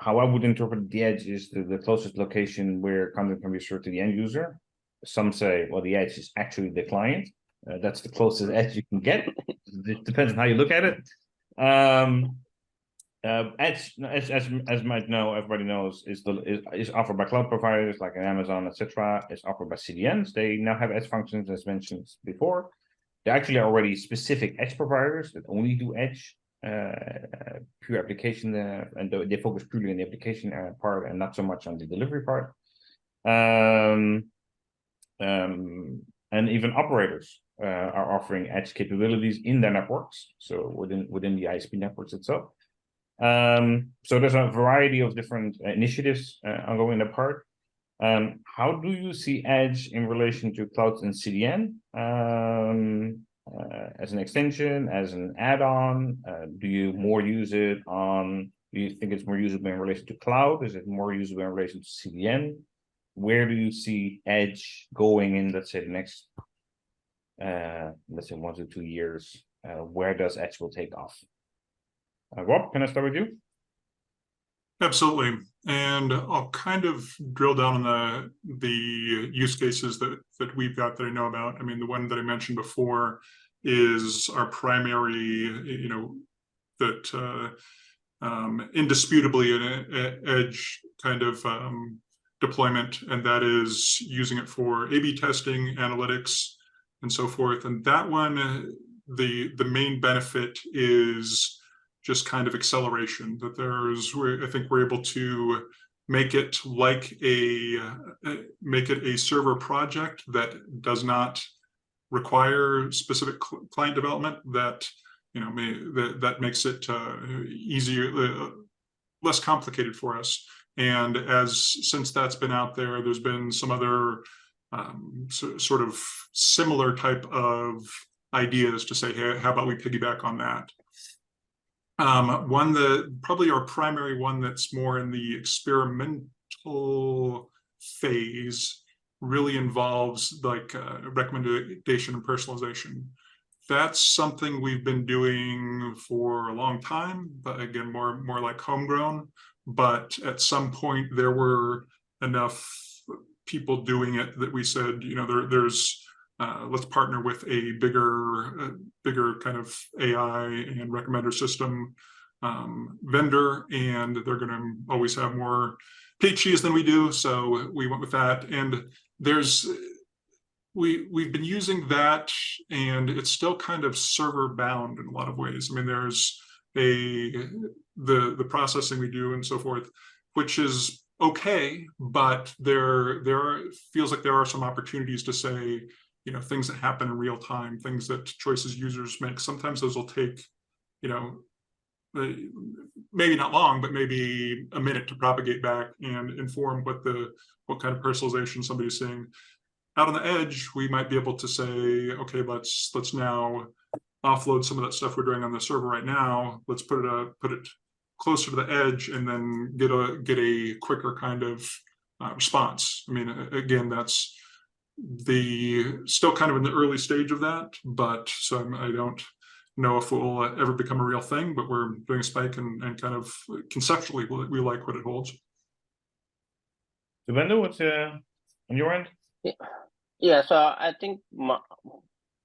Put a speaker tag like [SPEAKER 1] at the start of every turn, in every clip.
[SPEAKER 1] how I would interpret the edge is the closest location where content can be served to the end user. Some say, well, the edge is actually the client. That's the closest edge you can get. It depends on how you look at it. Edge, as might know, everybody knows, is offered by cloud providers like Amazon, etc. It's offered by CDNs. They now have edge functions, as mentioned before. There actually are already specific edge providers that only do edge, pure application, and they focus purely on the application part and not so much on the delivery part. And even operators are offering edge capabilities in their networks, so within the ISP networks itself. So there's a variety of different initiatives ongoing in that part. How do you see edge in relation to cloud and CDN? As an extension, as an add-on? Do you more use it on? Do you think it's more usable in relation to cloud? Is it more usable in relation to CDN? Where do you see edge going in, let's say, the next, let's say 1 to 2 years? Where does edge will take off? Rob, can I start with you?
[SPEAKER 2] Absolutely. And I'll kind of drill down on the use cases that we've got that I know about. I mean, the one that I mentioned before is our primary, that indisputably an edge kind of deployment, and that is using it for A/B testing, analytics, and so forth. And that one, the main benefit is just kind of acceleration, that I think we're able to make it like make it a server project that does not require specific client development, that that makes it easier, less complicated for us. And since that's been out there, there's been some other sort of similar type of ideas to say, hey, how about we piggyback on that? Probably our primary one that's more in the experimental phase really involves like recommendation and personalization. That's something we've been doing for a long time, but again, more like homegrown. But at some point there were enough people doing it that we said, there's let's partner with a bigger kind of AI and recommender system vendor, and they're going to always have more PhDs than we do. So we went with that, and we've been using that, and it's still kind of server bound in a lot of ways. I mean, there's the processing we do and so forth, which is okay, but there feels like there are some opportunities to say, things that happen in real time, things that choices users make. Sometimes those will take, maybe not long, but maybe a minute to propagate back and inform what kind of personalization somebody's seeing. Out on the edge, we might be able to say, okay, let's now offload some of that stuff we're doing on the server right now. Let's put it closer to the edge, and then get a quicker kind of response. I mean, again, that's still kind of in the early stage of that, but so I don't know if it will ever become a real thing, but we're doing a spike and kind of conceptually we like what it holds.
[SPEAKER 1] Subhrendu, what's on your end?
[SPEAKER 3] Yeah, so I think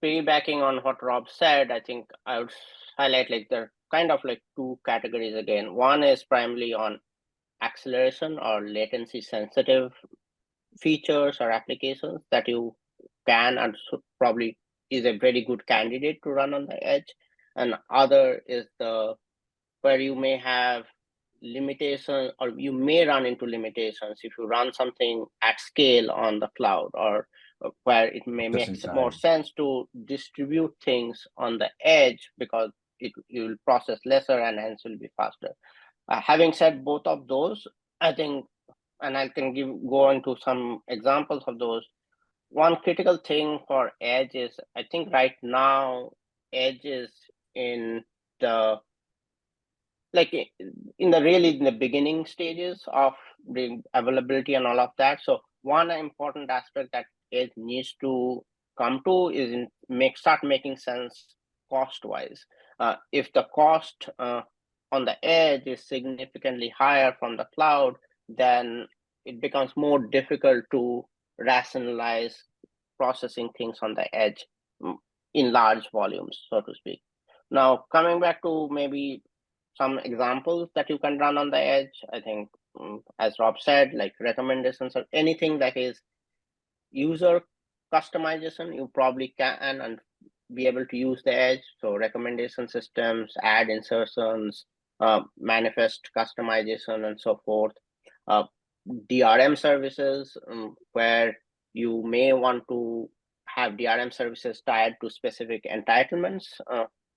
[SPEAKER 3] piggybacking on what Rob said, I think I would highlight like there are kind of like two categories again. One is primarily on acceleration or latency sensitive features or applications that you can and probably is a very good candidate to run on the edge. And other is where you may have limitations, or you may run into limitations if you run something at scale on the cloud, or where it may make more sense to distribute things on the edge because you will process lesser and hence will be faster. Having said both of those, I think, and I can go into some examples of those. One critical thing for edge is, I think right now, edge is in the beginning stages of the availability and all of that. So one important aspect that edge needs to come to is start making sense cost-wise. If the cost on the edge is significantly higher from the cloud, then it becomes more difficult to rationalize processing things on the edge in large volumes, so to speak. Now, coming back to maybe some examples that you can run on the edge, I think, as Rob said, like recommendations or anything that is user customization, you probably can and be able to use the edge. So recommendation systems, ad insertions, manifest customization, and so forth. DRM services, where you may want to have DRM services tied to specific entitlements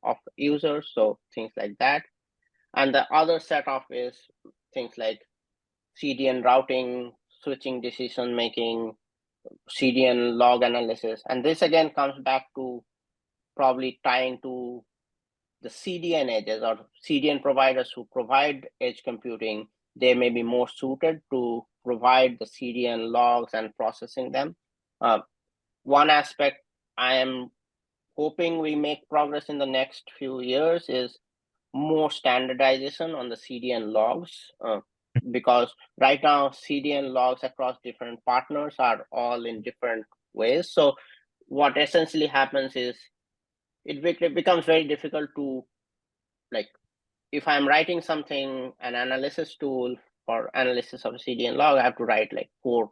[SPEAKER 3] of users, so things like that. And the other set of is things like CDN routing, switching decision making, CDN log analysis. And this again comes back to probably tying to the CDN edges or CDN providers who provide edge computing. They may be more suited to provide the CDN logs and processing them. One aspect I am hoping we make progress in the next few years is more standardization on the CDN logs, because right now CDN logs across different partners are all in different ways. So what essentially happens is it becomes very difficult to, like, if I'm writing something, an analysis tool for analysis of a CDN log, I have to write like four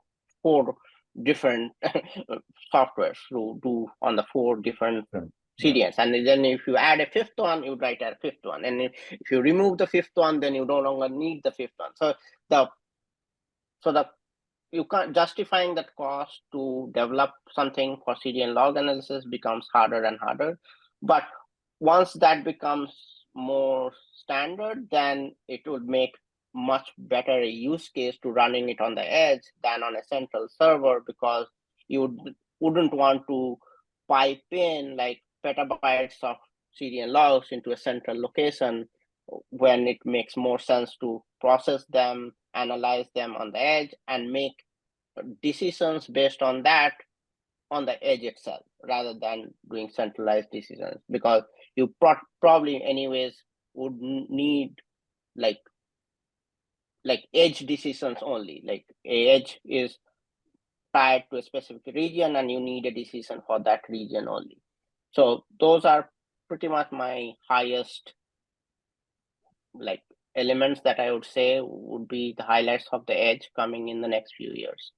[SPEAKER 3] different softwares to do on the 4 different CDNs. And then if you add a 5th one, you write a 5th one. And if you remove the 5th one, then you no longer need the 5th one. So you can't justifying that cost to develop something for CDN log analysis becomes harder and harder. But once that becomes more standard, then it would make much better use case to running it on the edge than on a central server, because you wouldn't want to pipe in like petabytes of CDN logs into a central location when it makes more sense to process them, analyze them on the edge, and make decisions based on that on the edge itself, rather than doing centralized decisions, because you probably anyways would need like edge decisions only. Like a edge is tied to a specific region and you need a decision for that region only. So those are pretty much my highest like elements that I would say would be the highlights of the edge coming in the next few years.